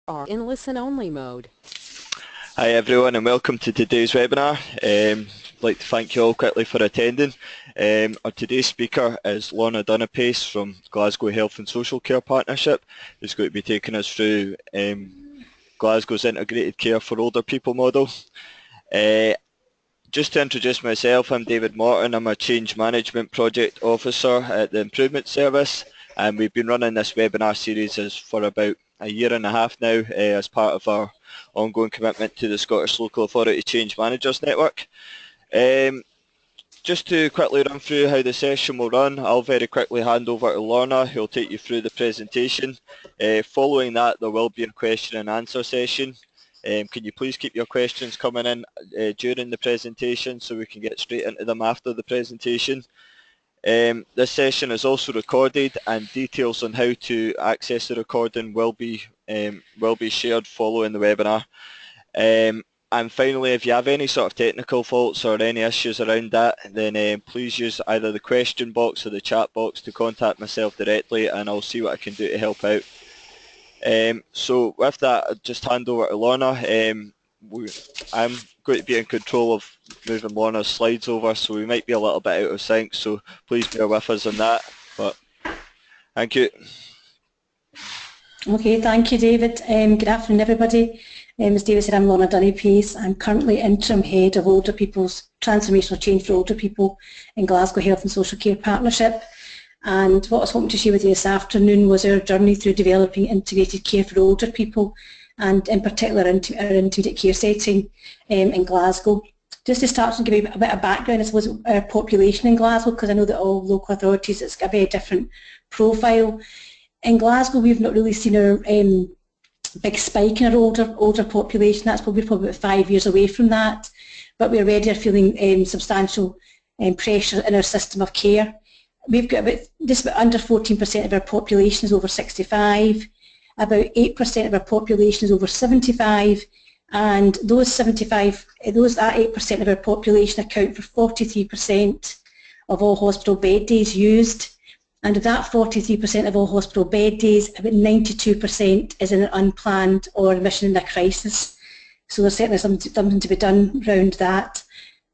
are in listen-only mode. Hi everyone and welcome to today's webinar. I'd like to thank you all quickly for attending. Our today's speaker is Lorna Dunipace from Glasgow Health and Social Care Partnership, who's going to be taking us through Glasgow's integrated care for older people model. Just to introduce myself, I'm David Morton. I'm a Change Management Project Officer at the Improvement Service, and we've been running this webinar series for about a year and a half now as part of our ongoing commitment to the Scottish Local Authority Change Managers Network. Just to quickly run through how the session will run, I'll very quickly hand over to Lorna, who will take you through the presentation. Following that, there will be a question and answer session. Can you please keep your questions coming in during the presentation so we can get straight into them after the presentation. This session is also recorded, and details on how to access the recording will be shared following the webinar. And finally, if you have any sort of technical faults or any issues around that, then please use either the question box or the chat box to contact myself directly, and I'll see what I can do to help out. So with that, I'll just hand over to Lorna. I'm going to be in control of moving Lorna's slides over, so we might be a little bit out of sync, so please bear with us on that. But thank you. Okay, thank you, David. Good afternoon, everybody. As David said, I'm Lorna Dunipace. I'm currently Interim Head of Older People's Transformational Change for Older People in Glasgow Health and Social Care Partnership. And what I was hoping to share with you this afternoon was our journey through developing integrated care for older people, and in particular our integrated care setting in Glasgow. Just to start and give you a bit of background, I suppose, our population in Glasgow, because I know that all local authorities, it's a very different profile. In Glasgow, we've not really seen our big spike in our older population. That's probably about 5 years away from that, but we already are feeling substantial pressure in our system of care. We've got just about under 14% of our population is over 65, about 8% of our population is over 75, and that 8% of our population account for 43% of all hospital bed days used. And of that 43% of all hospital bed days, about 92% is in an unplanned or admission in a crisis. So there's certainly something to be done around that.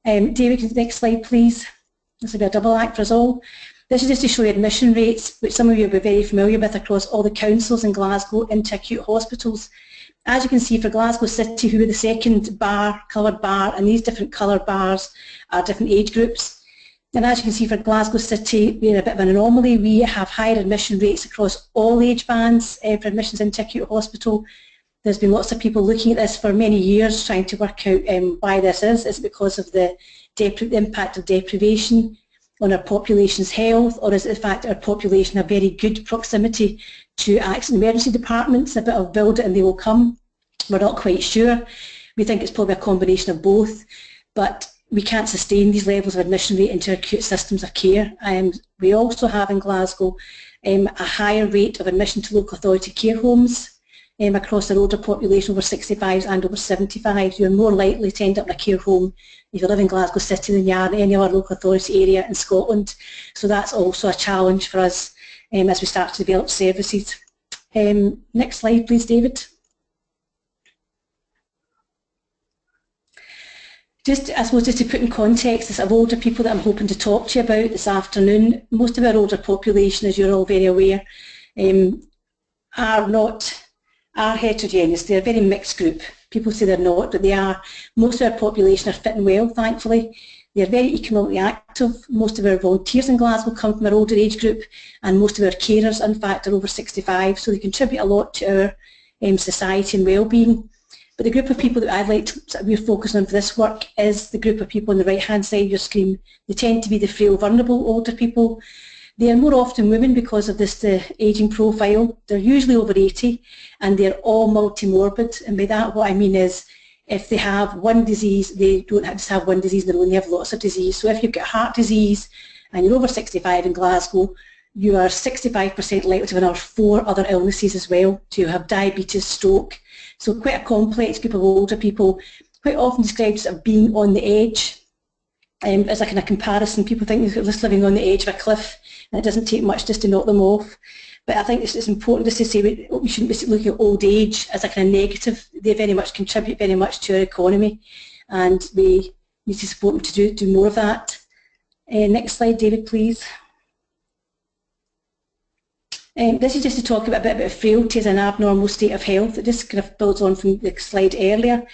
David, next slide, please. This will be a double act for us all. This is just to show you admission rates, which some of you will be very familiar with across all the councils in Glasgow into acute hospitals. As you can see, for Glasgow City, who are the second coloured bar, and these different coloured bars are different age groups. And as you can see, for Glasgow City, we're a bit of an anomaly. We have higher admission rates across all age bands for admissions into acute hospital. There's been lots of people looking at this for many years, trying to work out why this is. Is it because of the impact of deprivation on our population's health, or is it the fact that our population have very good proximity to accident emergency departments, a bit of build it and they will come? We're not quite sure. We think it's probably a combination of both, but we can't sustain these levels of admission rate into acute systems of care. We also have in Glasgow a higher rate of admission to local authority care homes across our older population, over 65s and over 75s. You're more likely to end up in a care home if you live in Glasgow City than you are in any other local authority area in Scotland. So that's also a challenge for us as we start to develop services. Next slide, please, David. I suppose just to put in context this of older people that I'm hoping to talk to you about this afternoon, most of our older population, as you're all very aware, are heterogeneous. They're a very mixed group. People say they're not, but they are. Most of our population are fit and well, thankfully. They're very economically active. Most of our volunteers in Glasgow come from our older age group, and most of our carers, in fact, are over 65, so they contribute a lot to our society and well-being. But the group of people that we're focusing on for this work is the group of people on the right-hand side of your screen. They tend to be the frail, vulnerable older people. They are more often women because of this ageing profile. They're usually over 80, and they're all multimorbid. And by that, what I mean is, if they have one disease, they don't just have one disease, they only have lots of disease. So if you've got heart disease and you're over 65 in Glasgow, you are 65% likely to have another 4 other illnesses as well. So you have diabetes, stroke. So quite a complex group of older people, quite often described as being on the edge. as a kind of comparison. People think they're just living on the edge of a cliff and it doesn't take much just to knock them off. But I think it's important just to say we shouldn't be looking at old age as a kind of negative. They very much contribute very much to our economy, and we need to support them to do more of that. Next slide, David, please. This is just to talk a bit about frailty as an abnormal state of health. It just kind of builds on from the slide earlier.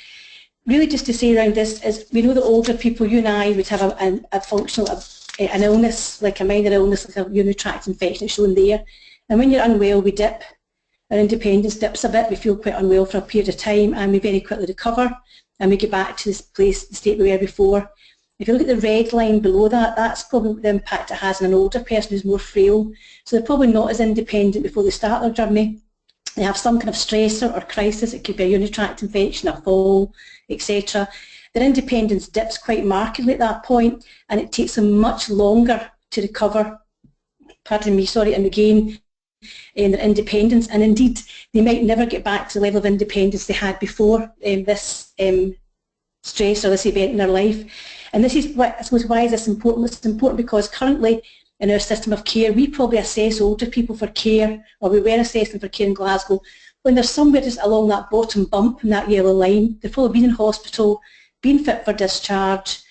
Really just to say around this is we know that older people, you and I, would have a functional, an illness, like a minor illness, like a urinary tract infection shown there. And when you're unwell, we dip. Our independence dips a bit. We feel quite unwell for a period of time, and we very quickly recover, and we get back to this place, the state we were before. If you look at the red line below that, that's probably the impact it has on an older person who's more frail. So they're probably not as independent before they start their journey. They have some kind of stressor or crisis. It could be a urinary tract infection, a fall, etc. Their independence dips quite markedly at that point, and it takes them much longer to recover, pardon me, sorry, and regain their independence. And indeed, they might never get back to the level of independence they had before this stress or this event in their life. And this is what, I suppose, why is this important? It's important because currently in our system of care, we probably assess older people for care, or we were assessing for care in Glasgow, when they're somewhere just along that bottom bump in that yellow line. They've probably been in hospital, been fit for discharge,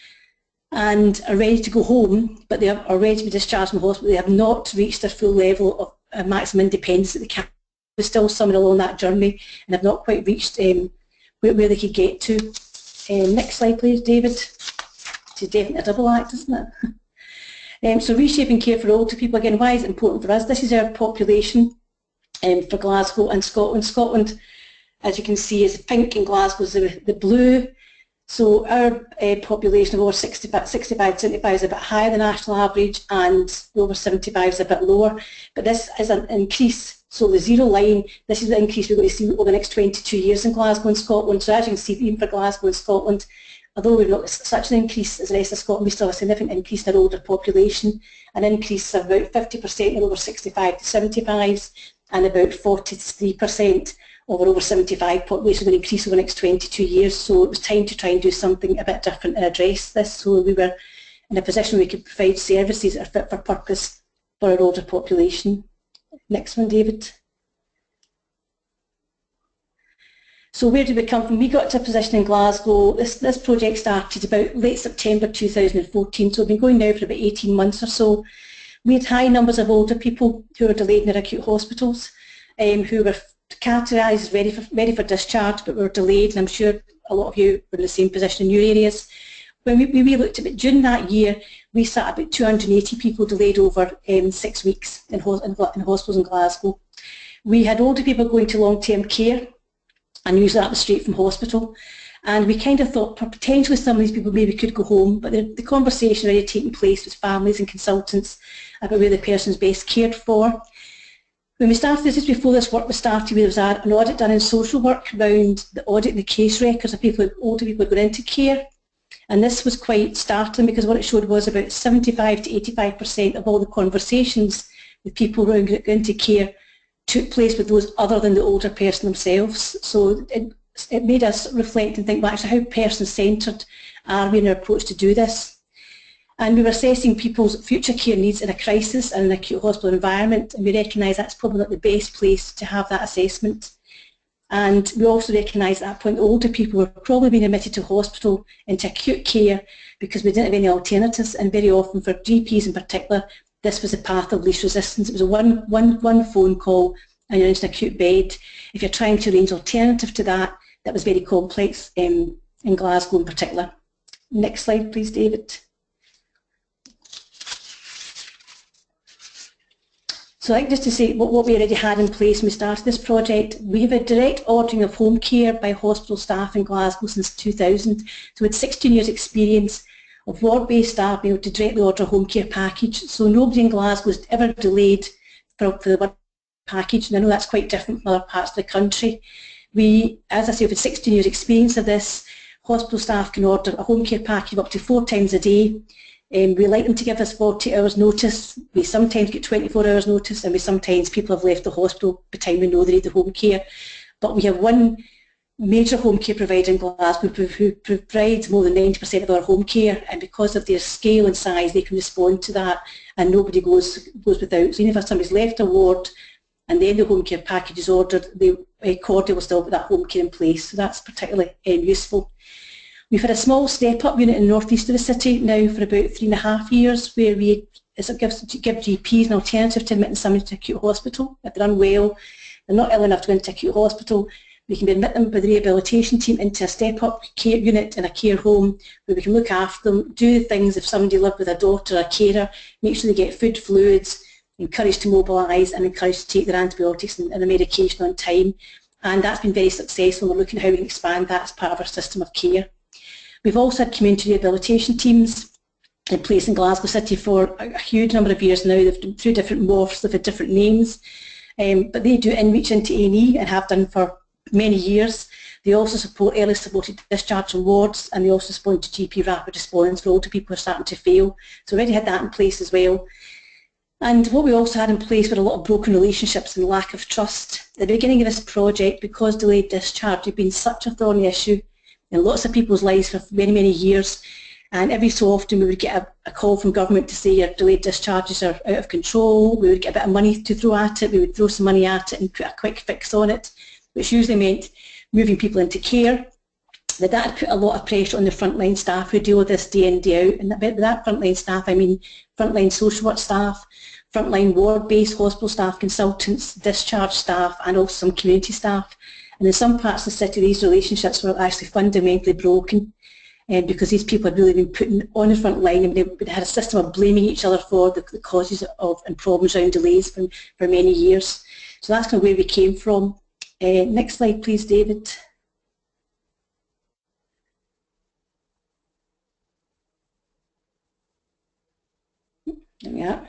and are ready to go home, but they are ready to be discharged from hospital. They have not reached their full level of maximum independence that they can. They're still somewhere along that journey and have not quite reached where they could get to. Next slide, please, David. It's definitely a double act, isn't it? So reshaping care for older people, again, why is it important for us? This is our population for Glasgow and Scotland. Scotland, as you can see, is pink, and Glasgow is the blue. So our population of over 65, 75 is a bit higher than the national average, and over 75 is a bit lower. But this is an increase. So the zero line, this is the increase we're going to see over the next 22 years in Glasgow and Scotland. So as you can see, even for Glasgow and Scotland, although we've not such an increase as the rest of Scotland, we still have a significant increase in our older population, an increase of about 50% in over 65 to 75s, and about 43% of our over 75 population will increase over the next 22 years. So it was time to try and do something a bit different and address this, so we were in a position where we could provide services that are fit for purpose for our older population. Next one, David. So where did we come from? We got to a position in Glasgow. This project started about late September 2014, so we've been going now for about 18 months or so. We had high numbers of older people who were delayed in their acute hospitals, who were categorised as ready for discharge, but were delayed, and I'm sure a lot of you were in the same position in your areas. When we looked at it, during that year, we sat about 280 people delayed over 6 weeks in hospitals in Glasgow. We had older people going to long-term care, and usually that was straight from hospital. And we kind of thought potentially some of these people maybe could go home, but the conversation already taking place with families and consultants about where the person's best cared for. When we started this, before this work was started, there was an audit done in social work around the audit and the case records of people, older people going into care. And this was quite startling because what it showed was about 75 to 85% of all the conversations with people who were going into care took place with those other than the older person themselves. So it made us reflect and think, well, actually, how person-centred are we in our approach to do this? And we were assessing people's future care needs in a crisis and an acute hospital environment, and we recognise that's probably not the best place to have that assessment. And we also recognised at that point that older people were probably being admitted to hospital into acute care because we didn't have any alternatives, and very often for GPs in particular, this was the path of least resistance. It was a one phone call and you're in an acute bed. If you're trying to arrange alternative to that, that was very complex in Glasgow in particular. Next slide, please, David. So I think just to say what we already had in place when we started this project, we have a direct ordering of home care by hospital staff in Glasgow since 2000. So with 16 years experience of ward-based staff being able to directly order a home care package. So nobody in Glasgow has ever delayed for the one package, and I know that's quite different from other parts of the country. We, as I say, with 16 years experience of this, hospital staff can order a home care package up to 4 times a day. We like them to give us 40 hours notice. We sometimes get 24 hours notice, and we sometimes people have left the hospital by the time we know they need the home care. But we have one major home care provider in Glasgow who provides more than 90% of our home care, and because of their scale and size they can respond to that and nobody goes without. So even if somebody's left a ward and then the home care package is ordered, the cordial will still put that home care in place, so that's particularly useful. We've had a small step-up unit in the north east of the city now for about 3.5 years, where we give GPs an alternative to admitting somebody to acute hospital. If they're unwell, they're not ill enough to go into acute hospital, we can admit them with the rehabilitation team into a step-up care unit in a care home where we can look after them, do things if somebody lived with a daughter or a carer, make sure they get food, fluids, encouraged to mobilise and encouraged to take their antibiotics and their medication on time. And that's been very successful. We're looking at how we can expand that as part of our system of care. We've also had community rehabilitation teams in place in Glasgow City for a huge number of years now. They've been through different morphs, they've had different names, but they do in-reach into A&E and have done for many years. They also support early supported discharge from wards, and they also support GP rapid response for older people who are starting to fail. So we already had that in place as well. And what we also had in place were a lot of broken relationships and lack of trust. At the beginning of this project, because delayed discharge had been such a thorny issue in lots of people's lives for many, many years, and every so often we would get a call from government to say your delayed discharges are out of control. We would get a bit of money to throw at it, we would throw some money at it and put a quick fix on it, which usually meant moving people into care. That had put a lot of pressure on the frontline staff who deal with this day in, day out. And by that frontline staff, I mean frontline social work staff, frontline ward-based hospital staff, consultants, discharge staff, and also some community staff. And in some parts of the city, these relationships were actually fundamentally broken because these people had really been put on the front line, and they had a system of blaming each other for the causes of and problems around delays for many years. So that's kind of where we came from. Next slide, please, David. There we are.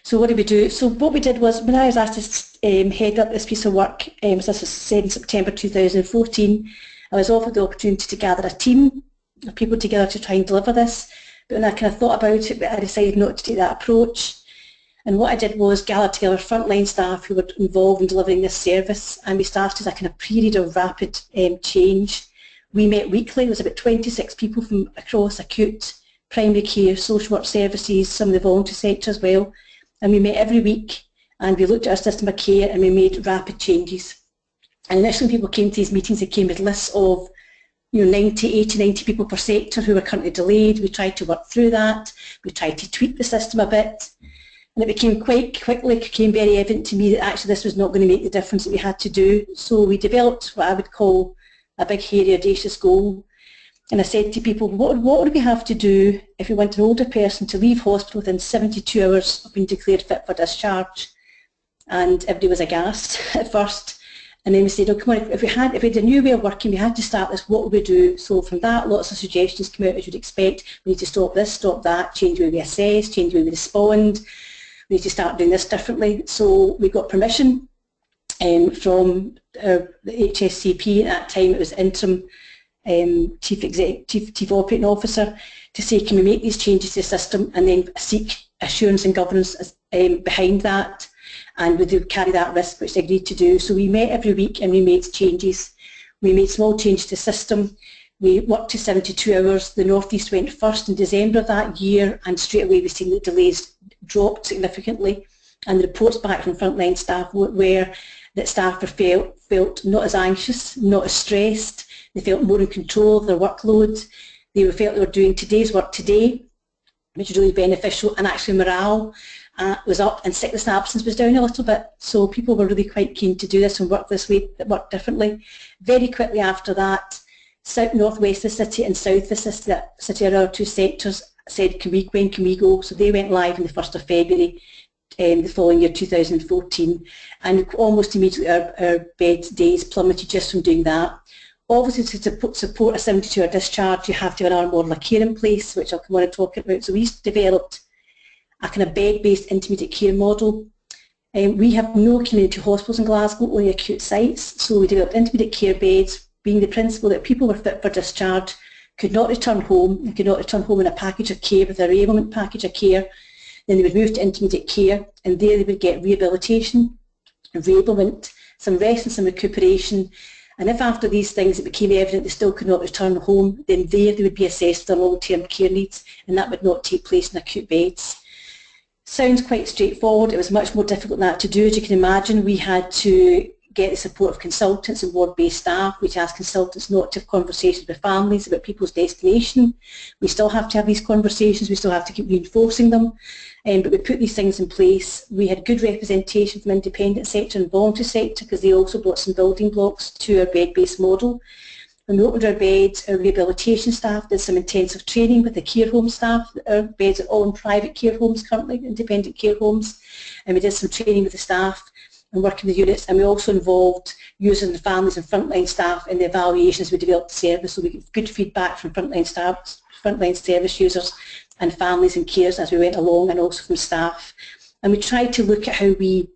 So what did we do? So what we did was, when I was asked to head up this piece of work, as I said in September 2014, I was offered the opportunity to gather a team of people together to try and deliver this. But when I kind of thought about it, I decided not to take that approach. And what I did was gather together frontline staff who were involved in delivering this service, and we started a kind of period of rapid change. We met weekly. There was about 26 people from across acute, primary care, social work services, some of the voluntary sector as well. And we met every week, and we looked at our system of care, and we made rapid changes. And initially when people came to these meetings, they came with lists of 90 people per sector who were currently delayed. We tried to work through that. We tried to tweak the system a bit. And it became became very evident to me that actually this was not going to make the difference that we had to do. So we developed what I would call a big, hairy, audacious goal. And I said to people, what would we have to do if we want an older person to leave hospital within 72 hours of being declared fit for discharge? And everybody was aghast at first. And then we said, oh, come on, if we had a new way of working, we had to start this, what would we do? So from that, lots of suggestions came out, as you'd expect. We need to stop this, stop that, change the way we assess, change the way we respond. We need to start doing this differently. So we got permission from the GHSCP. At that time it was Interim Chief Operating Officer, to say, can we make these changes to the system, and then seek assurance and governance behind that, and would they carry that risk, which they agreed to do. So we met every week and we made changes. We made small changes to the system. We worked to 72 hours. The North East went first in December of that year, and straight away we've seen that delays dropped significantly. And the reports back from frontline staff were that staff felt not as anxious, not as stressed. They felt more in control of their workload. They felt they were doing today's work today, which was really beneficial, and actually morale was up and sickness and absence was down a little bit. So people were really quite keen to do this and work this way, work differently. Very quickly after that, northwest of the city and south of the city are our two sectors, said, when can we go? So they went live on the 1st of February the following year, 2014, and almost immediately our bed days plummeted just from doing that. Obviously, to support a 72-hour discharge, you have to have an model of care in place, which I'll come on and talk about. So we developed a kind of bed-based intermediate care model. We have no community hospitals in Glasgow, only acute sites. So we developed intermediate care beds, being the principle that people were fit for discharge, could not return home, and could not return home in a package of care with a reablement package of care. Then they would move to intermediate care, and there they would get rehabilitation, reablement, some rest and some recuperation. And if after these things it became evident they still could not return home, then they would be assessed for their long-term care needs, and that would not take place in acute beds. Sounds quite straightforward. It was much more difficult than that to do. As you can imagine, we had to get the support of consultants and ward-based staff. We asked consultants not to have conversations with families about people's destination. We still have to have these conversations. We still have to keep reinforcing them. But we put these things in place. We had good representation from independent sector and voluntary sector because they also brought some building blocks to our bed-based model. When we opened our beds, our rehabilitation staff did some intensive training with the care home staff. Our beds are all in private care homes currently, independent care homes, and we did some training with the staff and working with the units, and we also involved users and families and frontline staff in the evaluations we developed the service, so we get good feedback from frontline staff, frontline service users and families and carers as we went along, and also from staff. And we tried to look at how we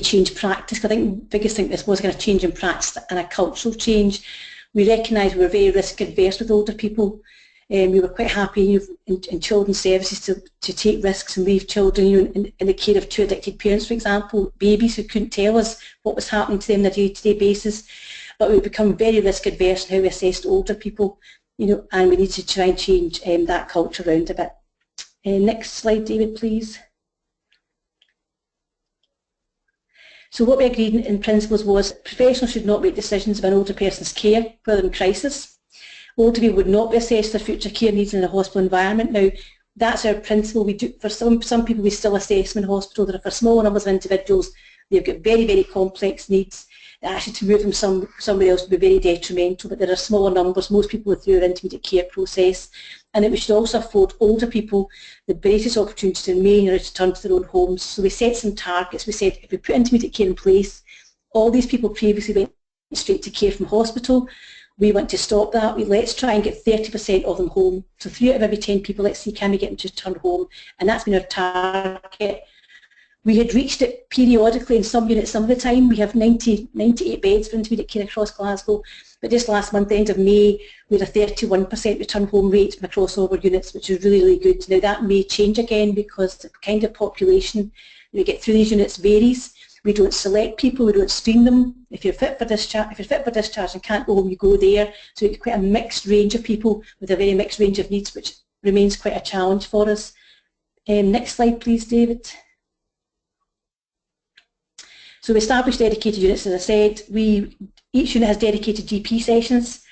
change practice. I think the biggest thing this was going to change in practice and a cultural change. We recognised we were very risk adverse with older people. We were quite happy in children's services to take risks and leave children in the care of two addicted parents, for example, babies who couldn't tell us what was happening to them on a day-to-day basis. But we've become very risk adverse in how we assessed older people, and we need to try and change that culture around a bit. Next slide, David, please. So what we agreed in principles was professionals should not make decisions of an older person's care, whether in crisis. Older people would not be assessed their future care needs in a hospital environment. Now, that's our principle. We do, for some people, we still assess them in hospital. That for smaller numbers of individuals, they've got very, very complex needs. Actually, to move them somewhere else would be very detrimental, but there are smaller numbers. Most people go through our intermediate care process, and that we should also afford older people the greatest opportunity to remain or to return to their own homes. So we set some targets. We said if we put intermediate care in place, all these people previously went straight to care from hospital. We want to stop that. Let's try and get 30% of them home. So 3 out of every 10 people, let's see, can we get them to return home? And that's been our target. We had reached it periodically in some units some of the time. We have 98 beds for intermediate care across Glasgow. But just last month, the end of May, we had a 31% return home rate from across all our units, which is really, really good. Now that may change again because the kind of population we get through these units varies. We don't select people, we don't screen them. If you're fit for discharge and can't go home, you go there. So we get quite a mixed range of people with a very mixed range of needs, which remains quite a challenge for us. Next slide, please, David. So we established dedicated units, as I said. Each unit has dedicated GP sessions,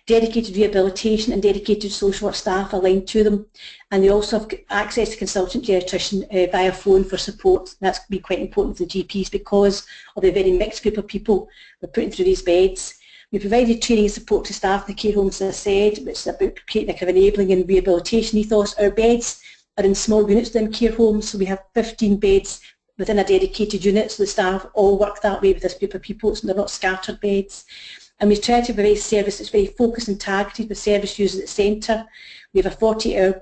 dedicated rehabilitation and dedicated social work staff aligned to them, and they also have access to consultant geriatrician via phone for support. That's been quite important for the GPs because of the very mixed group of people we're putting through these beds. We provided training and support to staff in the care homes, as I said, which is about creating a kind of enabling and rehabilitation ethos. Our beds are in small units within care homes, so we have 15 beds within a dedicated unit, so the staff all work that way with this group of people, so they're not scattered beds. And we've tried to provide service that's very focused and targeted with service users at the centre. We have a 40-hour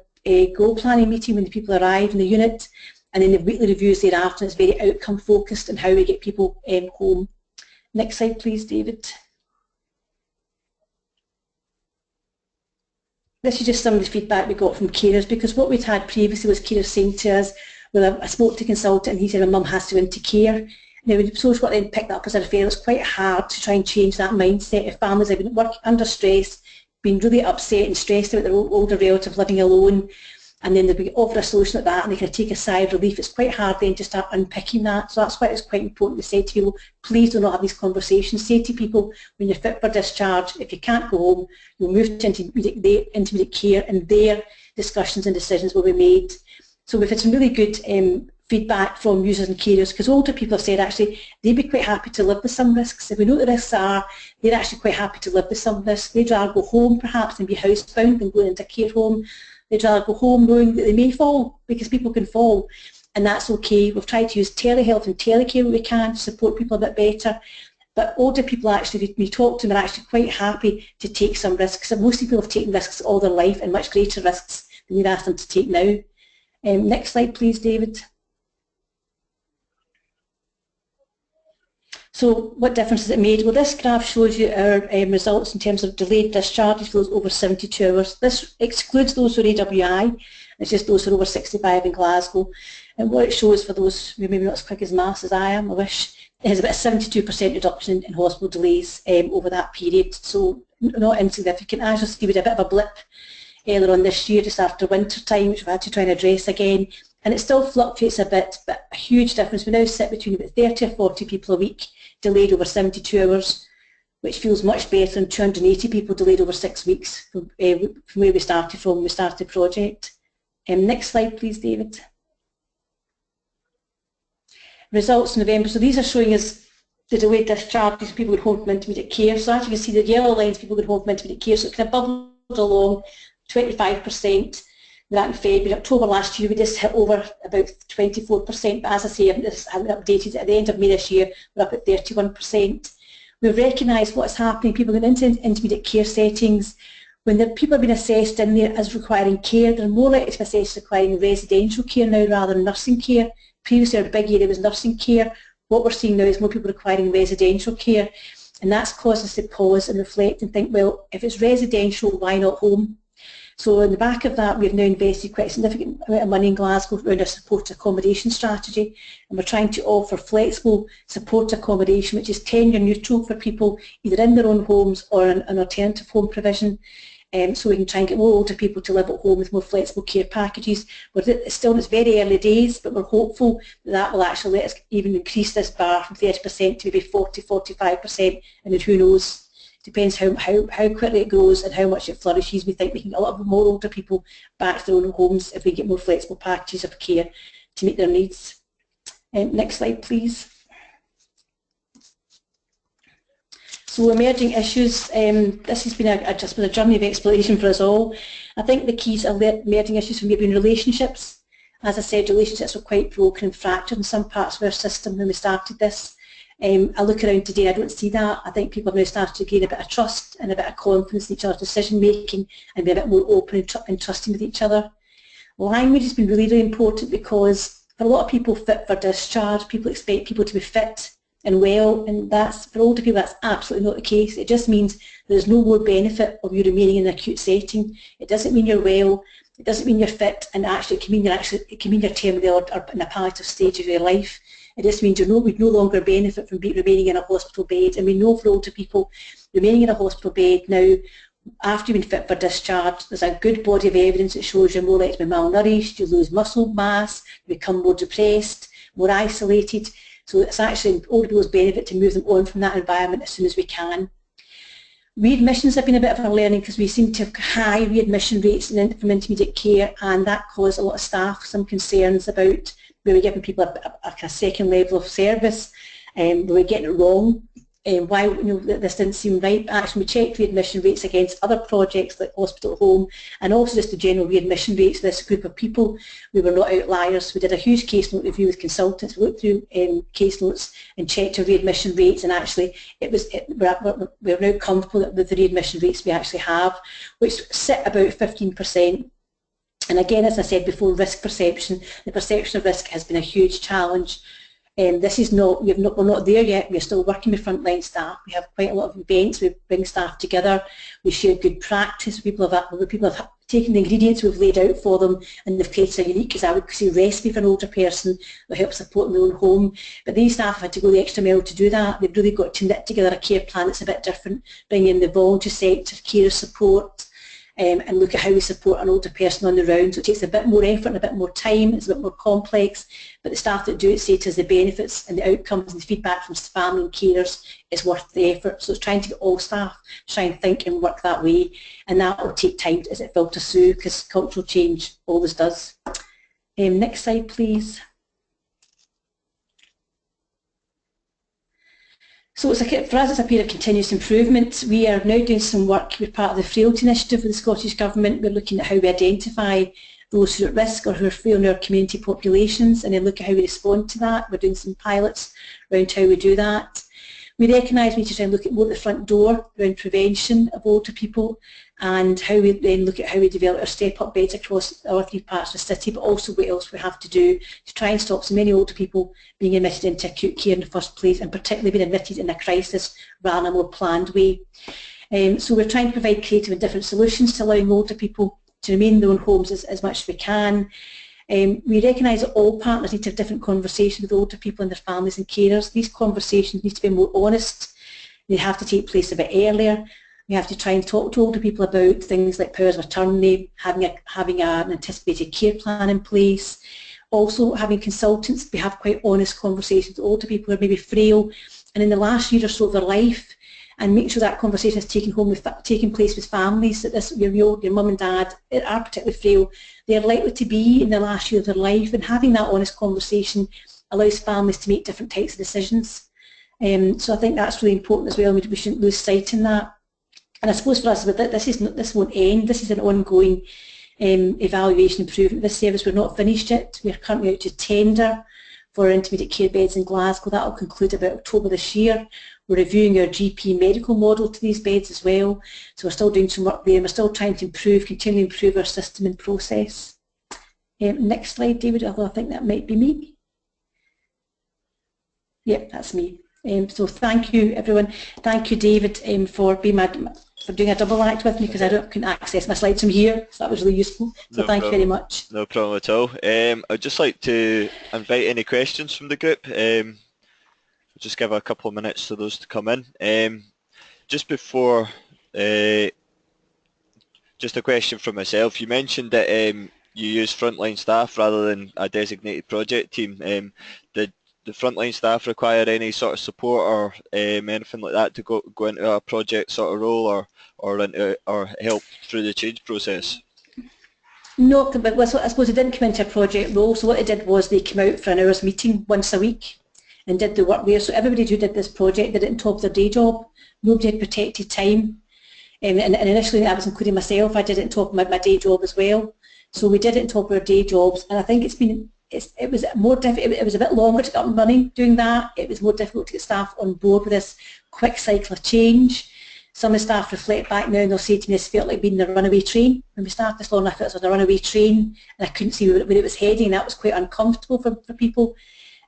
goal planning meeting when the people arrive in the unit, and then the weekly reviews thereafter. It's very outcome focused on how we get people home. Next slide, please, David. This is just some of the feedback we got from carers, because what we'd had previously was carers saying to us, well, I spoke to a consultant and he said my mum has to go into care. Now, when social work then picked that up as a referral, it's quite hard to try and change that mindset. If families have been working under stress, been really upset and stressed about their older relative living alone, and then they offer a solution like that and they can take a sigh of relief, it's quite hard then to start unpicking that. So that's why it's quite important to say to people, please do not have these conversations. Say to people, when you're fit for discharge, if you can't go home, you'll move to intermediate care, and their discussions and decisions will be made. So we've had some really good feedback from users and carers, because older people have said actually they'd be quite happy to live with some risks. If we know what the risks are, they're actually quite happy to live with some risks. They'd rather go home perhaps and be housebound than going into a care home. They'd rather go home knowing that they may fall, because people can fall, and that's okay. We've tried to use telehealth and telecare where we can to support people a bit better. But older people actually, when we talk to them, are actually quite happy to take some risks. And most people have taken risks all their life, and much greater risks than we've asked them to take now. Next slide, please, David. So what difference has it made? Well, this graph shows you our results in terms of delayed discharges for those over 72 hours. This excludes those who are AWI. It's just those who are over 65 in Glasgow. And what it shows for those who maybe not as quick as maths as I am, I wish, It has about a 72% reduction in hospital delays over that period, so not insignificant. As you'll see, we had a bit of a blip earlier on this year, just after winter time, which we've had to try and address again. And it still fluctuates a bit, but a huge difference. We now sit between about 30 or 40 people a week delayed over 72 hours, which feels much better than 280 people delayed over 6 weeks from where we started from when we started the project. Next slide, please, David. Results in November. So these are showing us the delayed discharges, people with home from intermediate care. So as you can see, the yellow lines, people with home from intermediate care, so it kind of bubbled along 25%. That in February. October last year we just hit over about 24%, but as I say, this hasn't updated. At the end of May this year, we're up at 31%. We've recognised what's happening. People going into intermediate care settings, when the people have been assessed in there as requiring care, they're more likely to be assessed as requiring residential care now rather than nursing care. Previously our big area was nursing care. What we're seeing now is more people requiring residential care, and that's caused us to pause and reflect and think, well, if it's residential, why not home? So in the back of that, we've now invested quite a significant amount of money in Glasgow around our support accommodation strategy, and we're trying to offer flexible support accommodation which is tenure neutral for people either in their own homes or an alternative home provision, so we can try and get more older people to live at home with more flexible care packages. It's still in its very early days, but we're hopeful that that will actually let us even increase this bar from 30% to maybe 40–45%, and then who knows. Depends how quickly it grows and how much it flourishes. We think we can get a lot more older people back to their own homes if we get more flexible packages of care to meet their needs. Next slide, please. So emerging issues, this has been a journey of exploration for us all. I think the keys are emerging issues for me have been relationships. As I said, relationships were quite broken and fractured in some parts of our system when we started this. I look around today, I don't see that. I think people have now started to gain a bit of trust and a bit of confidence in each other's decision making and be a bit more open and trusting with each other. Language has been really, really important because for a lot of people fit for discharge, people expect people to be fit and well, and that's, for older people, that's absolutely not the case. It just means there's no more benefit of you remaining in an acute setting. It doesn't mean you're well, it doesn't mean you're fit, and actually it can mean you're terminally or in a palliative stage of your life. It just means we'd no longer benefit from remaining in a hospital bed. And we know for older people, remaining in a hospital bed now, after you've been fit for discharge, there's a good body of evidence that shows you're more likely to be malnourished, you lose muscle mass, you become more depressed, more isolated. So it's actually in older people's benefit to move them on from that environment as soon as we can. Readmissions have been a bit of a learning because we seem to have high readmission rates from intermediate care, and that caused a lot of staff some concerns about where we're giving people a second level of service, where we're getting it wrong, why this didn't seem right. But actually we checked readmission rates against other projects like hospital at home, and also just the general readmission rates for this group of people. We were not outliers. We did a huge case note review with consultants. We looked through case notes and checked our readmission rates, and actually we're now comfortable with the readmission rates we actually have, which sit about 15%. And again, as I said before, risk perception. The perception of risk has been a huge challenge. This is not, we're not there yet. We're still working with frontline staff. We have quite a lot of events. We bring staff together. We share good practice. People have taken the ingredients we've laid out for them, and they've created a unique, as I would say, recipe for an older person that helps support in their own home. But these staff have had to go the extra mile to do that. They've really got to knit together a care plan that's a bit different, bring in the voluntary sector, care support, and look at how we support an older person on the round. So it takes a bit more effort and a bit more time, it's a bit more complex, but the staff that do it say to us the benefits and the outcomes and the feedback from family and carers is worth the effort. So it's trying to get all staff to try and think and work that way, and that will take time as it filters through, because cultural change always does. Next slide, please. So for us it's a period of continuous improvement. We are now doing some work with part of the Frailty Initiative with the Scottish Government. We're looking at how we identify those who are at risk or who are frail in our community populations, and then look at how we respond to that. We're doing some pilots around how we do that. We recognise we need to try and look at more at the front door around prevention of older people, and how we then look at how we develop our step-up beds across all 3 parts of the city, but also what else we have to do to try and stop so many older people being admitted into acute care in the first place, and particularly being admitted in a crisis rather than a more planned way. So we're trying to provide creative and different solutions to allowing older people to remain in their own homes as much as we can. We recognise that all partners need to have different conversations with older people and their families and carers. These conversations need to be more honest. They have to take place a bit earlier. We have to try and talk to older people about things like powers of attorney, having an anticipated care plan in place. Also having consultants, we have quite honest conversations with older people who are maybe frail and in the last year or so of their life, and make sure that conversation is taking place with families, that your mum and dad are particularly frail. They're likely to be in the last year of their life, and having that honest conversation allows families to make different types of decisions. So I think that's really important as well. We shouldn't lose sight in that. And I suppose for us, this won't end. This is an ongoing evaluation improvement of this service. We're not finished yet. We're currently out to tender for intermediate care beds in Glasgow. That will conclude about October this year. We're reviewing our GP medical model to these beds as well. So we're still doing some work there, and we're still trying to continually improve our system and process. Next slide, David, although I think that might be me. Yep, that's me. So thank you, everyone. Thank you, David, for doing a double act with me, because I couldn't access my slides from here, so that was really useful. So thank you very much. No problem at all. I'd just like to invite any questions from the group. I'll just give a couple of minutes for those to come in. Just before, just a question from myself. You mentioned that you use frontline staff rather than a designated project team. Did the frontline staff require any sort of support or anything like that to go into a project sort of role or help through the change process? No, but I suppose they didn't come into a project role, so what they did was they came out for an hour's meeting once a week and did the work there. So everybody who did this project did it on top of their day job. Nobody had protected time. And initially, I was including myself, I did it on top of my day job as well. So we did it on top of our day jobs, and I think it was more difficult. It was a bit longer to get up and running doing that. It was more difficult to get staff on board with this quick cycle of change. Some of the staff reflect back now and they'll say to me, this felt like being in a runaway train. When we started this long, I felt it was on a runaway train and I couldn't see where it was heading. That was quite uncomfortable for people.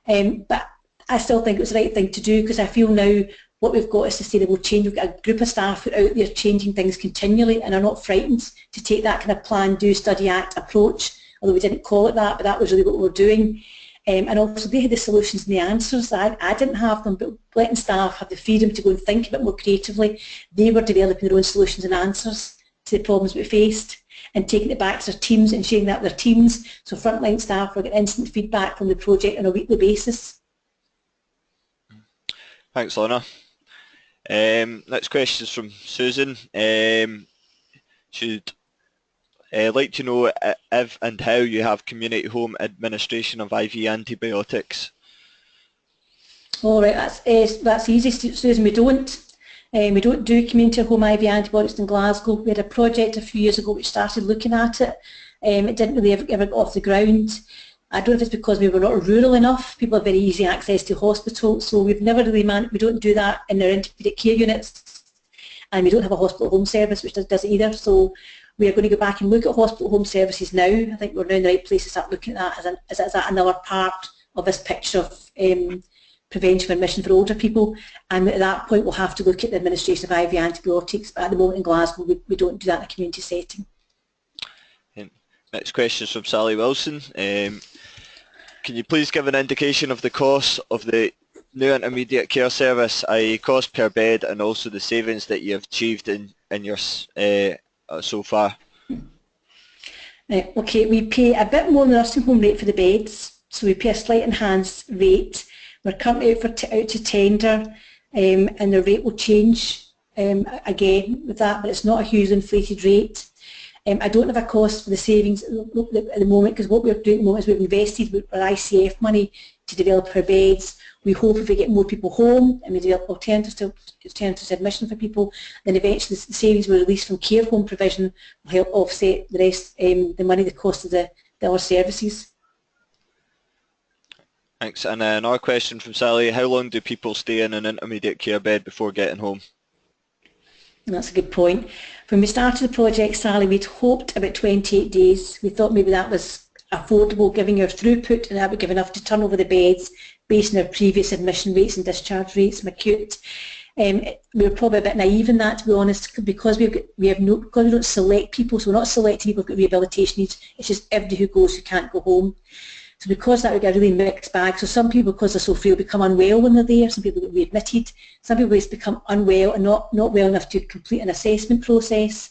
But I still think it was the right thing to do, because I feel now what we've got is sustainable change. We've got a group of staff who are out there changing things continually and are not frightened to take that kind of plan, do, study, act approach, although we didn't call it that, but that was really what we were doing. And also they had the solutions and the answers. I didn't have them, but letting staff have the freedom to go and think a bit more creatively. They were developing their own solutions and answers to the problems we faced and taking it back to their teams and sharing that with their teams. So frontline staff were getting instant feedback from the project on a weekly basis. Thanks, Lorna. Next question is from Susan. She'd like to know if and how you have community home administration of IV antibiotics. All right, that's easy, Susan. We don't do community home IV antibiotics in Glasgow. We had a project a few years ago which started looking at it. It didn't really ever get off the ground. I don't know if it's because we were not rural enough. People have very easy access to hospital, so we've never really we don't do that in our intermediate care units, and we don't have a hospital home service which does it either. So we are going to go back and look at hospital home services now. I think we're now in the right place to start looking at that as another part of this picture of prevention and admission for older people. And at that point we'll have to look at the administration of IV antibiotics, but at the moment in Glasgow we don't do that in a community setting. Next question is from Sally Wilson. Can you please give an indication of the cost of the new intermediate care service, i.e. cost per bed, and also the savings that you have achieved in your so far? Okay, we pay a bit more than the nursing home rate for the beds, so we pay a slight enhanced rate. We're currently out to tender, and the rate will change again with that, but it's not a huge inflated rate. I don't have a cost for the savings at the moment, because what we're doing at the moment is we've invested our ICF money to develop our beds. We hope if we get more people home and we develop alternatives to admission for people, then eventually the savings we release from care home provision will help offset the rest, the money, the cost of the other services. Thanks. And another question from Sally: how long do people stay in an intermediate care bed before getting home? That's a good point. When we started the project, Sally, we'd hoped about 28 days. We thought maybe that was affordable, giving our throughput, and that would give enough to turn over the beds based on our previous admission rates and discharge rates from acute. we're probably a bit naive in that, to be honest, because because we don't select people, so we're not selecting people who've got rehabilitation needs. It's just everybody who goes who can't go home. So because that, we get a really mixed bag. So some people, because they're so frail, become unwell when they're there. Some people get readmitted. Some people just become unwell and not well enough to complete an assessment process.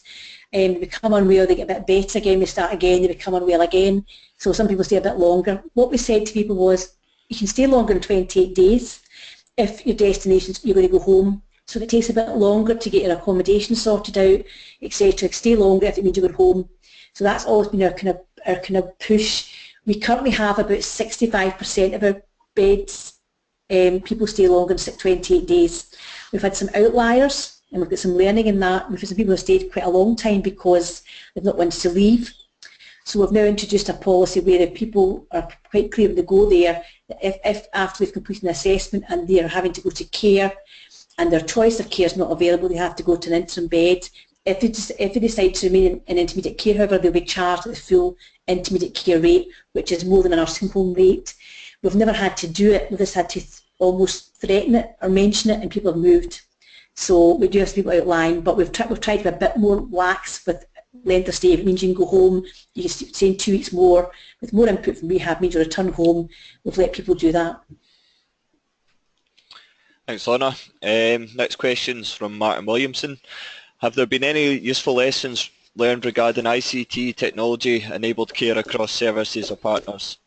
They become unwell, they get a bit better again, they start again, they become unwell again. So some people stay a bit longer. What we said to people was, you can stay longer than 28 days if your destination, you're going to go home. So if it takes a bit longer to get your accommodation sorted out, etc., stay longer if it means you're going home. So that's always been our kind of push. We currently have about 65% of our beds, people stay longer than 28 days. We've had some outliers, and we've got some learning in that. We've had some people who have stayed quite a long time because they've not wanted to leave. So we've now introduced a policy where if people are quite clear when they go there, if after they've completed an assessment and they're having to go to care and their choice of care is not available, they have to go to an interim bed. If they decide to remain in intermediate care, however, they'll be charged at the full intermediate care rate, which is more than a nursing home rate. We've never had to do it. We've just had to almost threaten it or mention it, and people have moved. So we do have people outline, but we've tried to be a bit more lax with length of stay. If it means you can go home, you can stay in 2 weeks more, with more input from rehab, means you return home. We've let people do that. Thanks, Lorna. Next question's from Martin Williamson. Have there been any useful lessons learned regarding ICT technology-enabled care across services or partners?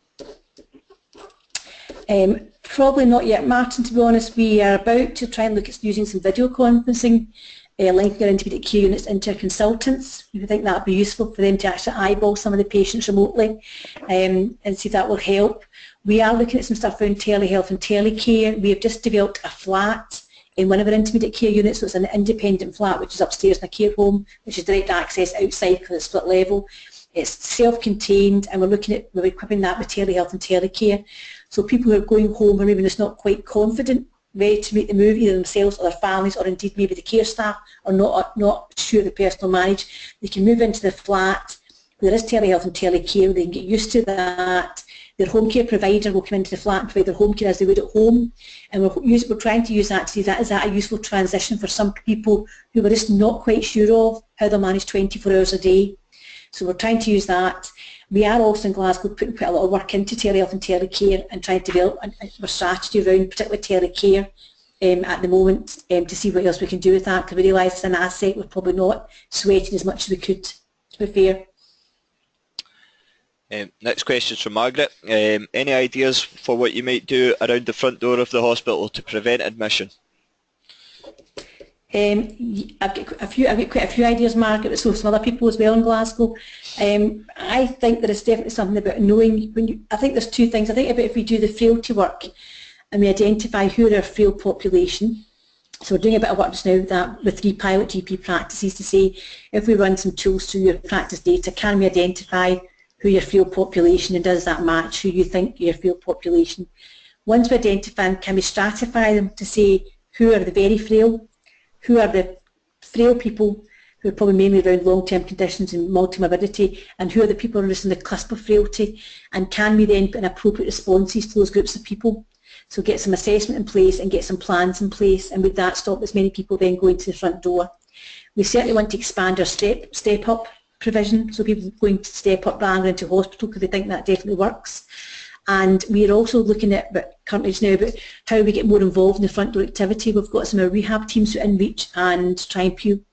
Probably not yet, Martin, to be honest. We are about to try and look at using some video conferencing, linking our intermediate care units into our consultants. We think that would be useful for them to actually eyeball some of the patients remotely and see if that will help. We are looking at some stuff around telehealth and telecare. We have just developed a flat in one of our intermediate care units, so it's an independent flat which is upstairs in a care home, which is direct access outside because it's split level. It's self-contained, and we're equipping that with telehealth and telecare. So people who are going home or maybe just not quite confident, ready to make the move, either themselves or their families, or indeed maybe the care staff are not sure the personal manage, they can move into the flat. There is telehealth and telecare, they can get used to that. Their home care provider will come into the flat and provide their home care as they would at home, and we're trying to use that to see is that a useful transition for some people who are just not quite sure of how they'll manage 24 hours a day. So we're trying to use that. We are also in Glasgow putting quite a lot of work into telehealth and telecare and trying to develop a strategy around particularly telecare at the moment to see what else we can do with that, because we realise it's an asset we're probably not sweating as much as we could, to be fair. Next question is from Margaret. Any ideas for what you might do around the front door of the hospital to prevent admission? I've got quite a few ideas, Margaret, so some other people as well in Glasgow. I think there is definitely something about knowing, I think there's two things. I think about if we do the frailty work and we identify who are our frail population. So we're doing a bit of work just now with that with 3 pilot GP practices to say, if we run some tools through your practice data, can we identify who your frail population, and does that match who you think your frail population? Once we identify them, can we stratify them to say who are the very frail, who are the frail people who are probably mainly around long-term conditions and multimorbidity, and who are the people who are just on the cusp of frailty, and can we then put in appropriate responses to those groups of people? So get some assessment in place and get some plans in place, and with that stop as many people then going to the front door. We certainly want to expand our step up provision, so people going to step up rather into hospital, because we think that definitely works. And we are also looking at, but currently just now, about how we get more involved in the front door activity. We've got some of our rehab teams who in reach and try and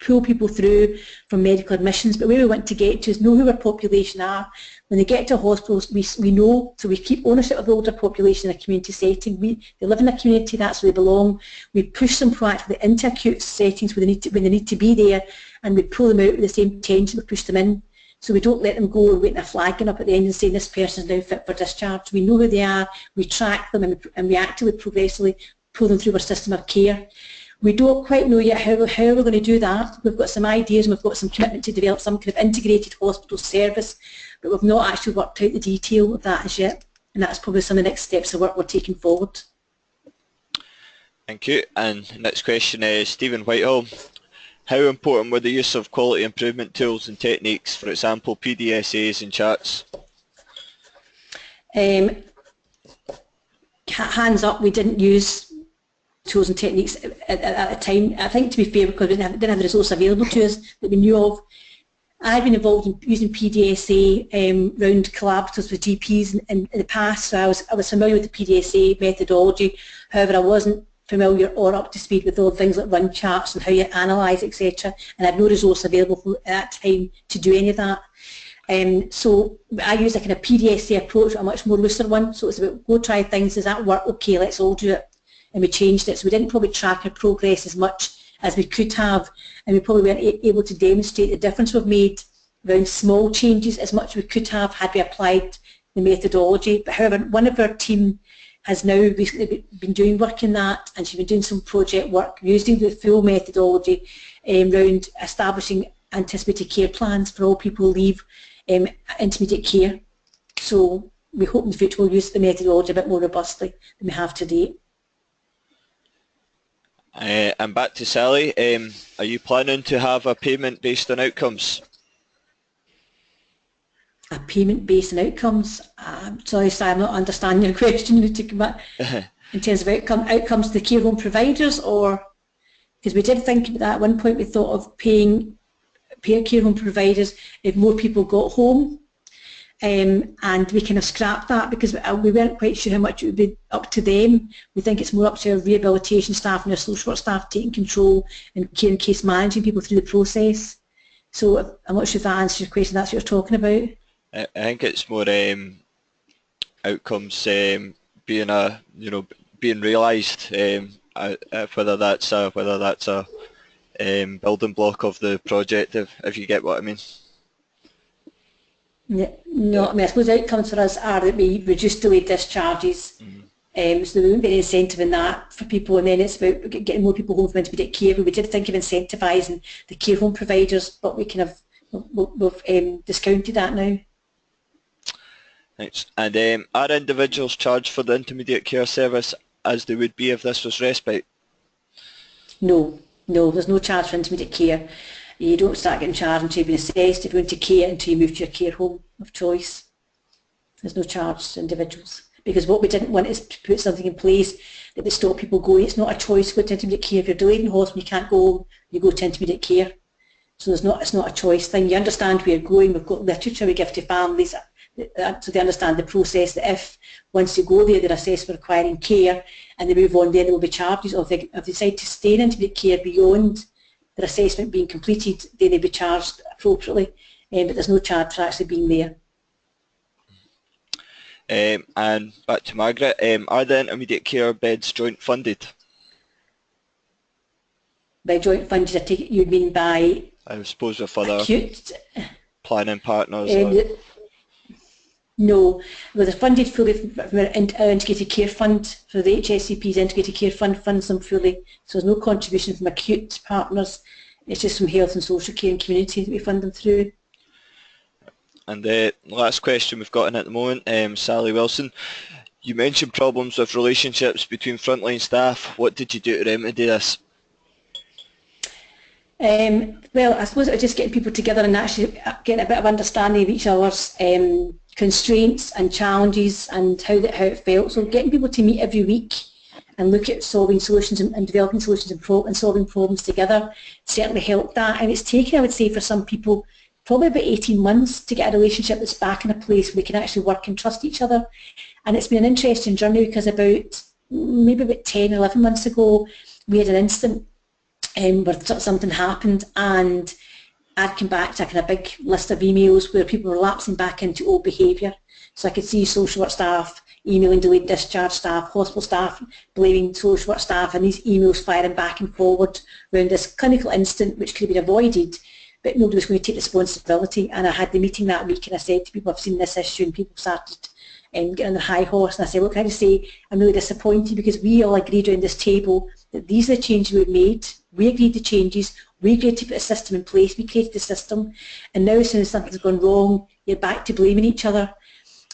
pull people through from medical admissions, but where we want to get to is know who our population are. When they get to hospitals, we know, so we keep ownership of the older population in a community setting. They live in a community, that's where they belong. We push them proactively into acute settings when they need to be there, and we pull them out with the same intention we push them in. So we don't let them go waiting a flagging up at the end and saying this person is now fit for discharge. We know who they are, we track them, and we actively, progressively pull them through our system of care. We don't quite know yet how we're going to do that. We've got some ideas and we've got some commitment to develop some kind of integrated hospital service, but we've not actually worked out the detail of that as yet, and that's probably some of the next steps of work we're taking forward. Thank you. And next question is Stephen Whitehall. How important were the use of quality improvement tools and techniques, for example PDSAs and chats? Hands up, we didn't use tools and techniques at the time. I think, to be fair, because we didn't have the resource available to us that we knew of. I've been involved in using PDSA round collaboratives with GPs in the past, so I was familiar with the PDSA methodology. However, I wasn't familiar or up to speed with all things like run charts and how you analyse, etc. And I had no resource available at that time to do any of that. So I used a kind of PDSA approach, a much more looser one. So it's about go try things, does that work? Okay, let's all do it. And we changed it. So we didn't probably track our progress as much as we could have, and we probably weren't able to demonstrate the difference we've made around small changes as much as we could have had we applied the methodology. But however, one of our team has now recently been doing work in that, and she's been doing some project work using the full methodology around establishing anticipated care plans for all people who leave intermediate care. So we hope in the future we'll use the methodology a bit more robustly than we have to date. And back to Sally, are you planning to have a payment based on outcomes? A payment based on outcomes? Sorry, Sam, I'm not understanding your question. To come back in terms of outcomes to the care home providers, or because we did think about that at one point. We thought of paying care home providers if more people got home, and we kind of scrapped that because we weren't quite sure how much it would be up to them. We think it's more up to our rehabilitation staff and our social work staff taking control and care and case managing people through the process. So I'm not sure if that answers your question. That's what you're talking about. I think it's more outcomes being realised. Whether that's a building block of the project, if you get what I mean. Yeah, no, I mean, I suppose outcomes for us are that we reduce delayed discharges, so there won't be any incentive in that for people, and then it's about getting more people home from intermediate care. We did think of incentivising the care home providers, but we kind of we've discounted that now. Thanks. And are individuals charged for the intermediate care service as they would be if this was respite? No, there's no charge for intermediate care. You don't start getting charged until you've been assessed if you went to care until you move to your care home of choice. There's no charge to individuals, because what we didn't want is to put something in place that would stop people going. It's not a choice to go to intermediate care. If you're delayed in hospital, you can't go home, you go to intermediate care. So it's not a choice thing. You understand where you're going. We've got literature we give to families so they understand the process, that if once you go there they're assessed for requiring care and they move on, then there will be charges. Or if they decide to stay in intermediate care beyond their assessment being completed, then they'll be charged appropriately, but there's no charge for actually being there. And back to Margaret, are the intermediate care beds joint funded? By joint funded, I take it you mean by, I suppose, with other acute planning partners? No, well, they're funded fully from our Integrated Care Fund, so the GHSCP's Integrated Care Fund funds them fully, so there's no contribution from acute partners, it's just from health and social care and community that we fund them through. And the last question we've got in at the moment, Sally Wilson, you mentioned problems with relationships between frontline staff. What did you do to remedy this? Well, I suppose it was just getting people together and actually getting a bit of understanding of each other's constraints and challenges and how it felt. So getting people to meet every week and look at solving solutions and developing solutions and solving problems together certainly helped that. And it's taken, I would say, for some people probably about 18 months to get a relationship that's back in a place where we can actually work and trust each other. And it's been an interesting journey because maybe about 10, 11 months ago, we had an incident where something happened, and I'd come back to a kind of big list of emails where people were lapsing back into old behaviour. So I could see social work staff emailing delayed discharge staff, hospital staff blaming social work staff, and these emails firing back and forward around this clinical incident which could have been avoided, but nobody was going to take responsibility. And I had the meeting that week and I said to people, I've seen this issue, and people started getting on their high horse, and I said, look, I just say I'm really disappointed because we all agreed around this table that these are the changes we've made. We agreed the changes, we agreed to put a system in place, we created the system, and now as soon as something's gone wrong, you're back to blaming each other.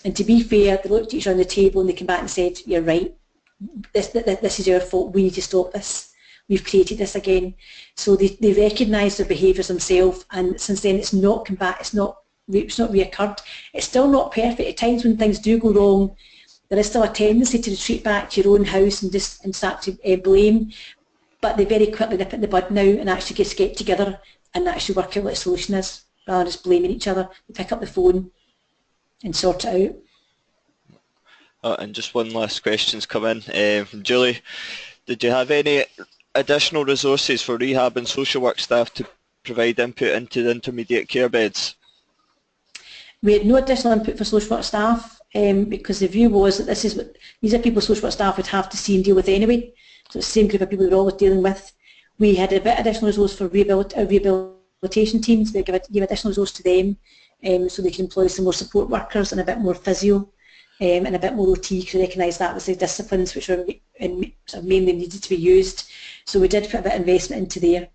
And to be fair, they looked at each other on the table and they came back and said, you're right, this is our fault, we need to stop this. We've created this again. So they recognised their behaviours themselves, and since then it's not come back, it's not reoccurred. It's still not perfect. At times when things do go wrong, there is still a tendency to retreat back to your own house and start to blame, but they very quickly nip it in the bud now and actually just get together and actually work out what the solution is, rather than just blaming each other. They pick up the phone and sort it out. And just one last question's come in from Julie. Did you have any additional resources for rehab and social work staff to provide input into the intermediate care beds? We had no additional input for social work staff because the view was that these are people social work staff would have to see and deal with anyway. So it's the same group of people we're always dealing with. We had a bit additional resource for rehabilitation teams. We give additional resource to them so they can employ some more support workers and a bit more physio and a bit more OT, because we recognise that was the disciplines which were mainly needed to be used. So we did put a bit of investment into there.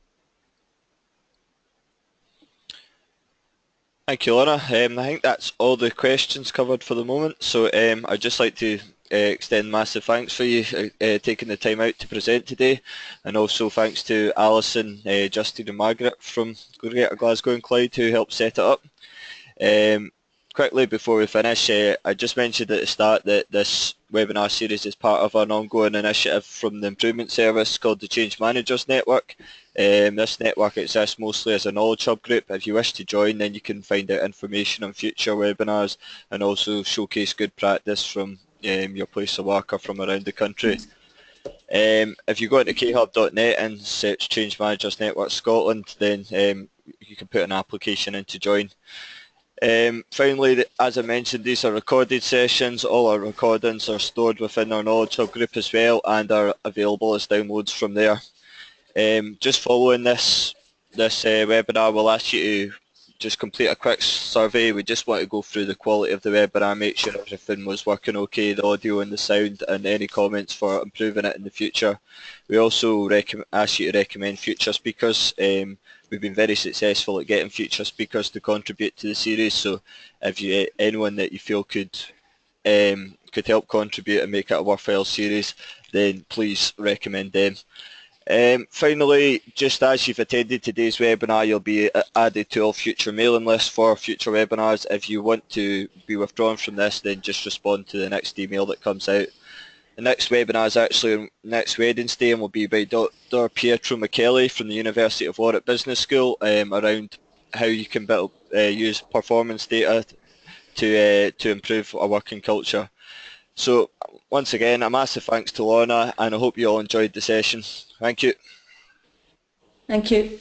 Thank you, Lorna. I think that's all the questions covered for the moment. So I'd just like to extend massive thanks for you taking the time out to present today, and also thanks to Alison, Justine and Margaret from Greater Glasgow and Clyde who helped set it up. Quickly before we finish, I just mentioned at the start that this webinar series is part of an ongoing initiative from the Improvement Service called the Change Managers Network. This network exists mostly as a knowledge hub group. If you wish to join, then you can find out information on future webinars and also showcase good practice from your place of work or from around the country. If you go into khub.net and search Change Managers Network Scotland, then you can put an application in to join. Finally, as I mentioned, these are recorded sessions. All our recordings are stored within our Knowledge Hub group as well and are available as downloads from there. Just following this webinar, we'll ask you to just complete a quick survey. We just want to go through the quality of the webinar, make sure everything was working okay, the audio and the sound, and any comments for improving it in the future. We also ask you to recommend future speakers. We've been very successful at getting future speakers to contribute to the series, so if you anyone that you feel could help contribute and make it a worthwhile series, then please recommend them. Finally, just as you've attended today's webinar, you'll be added to all future mailing lists for future webinars. If you want to be withdrawn from this, then just respond to the next email that comes out. The next webinar is actually next Wednesday and will be by Dr. Pietro McKelly from the University of Warwick Business School around how you can use performance data to improve our working culture. So once again, a massive thanks to Lorna, and I hope you all enjoyed the session. Thank you. Thank you.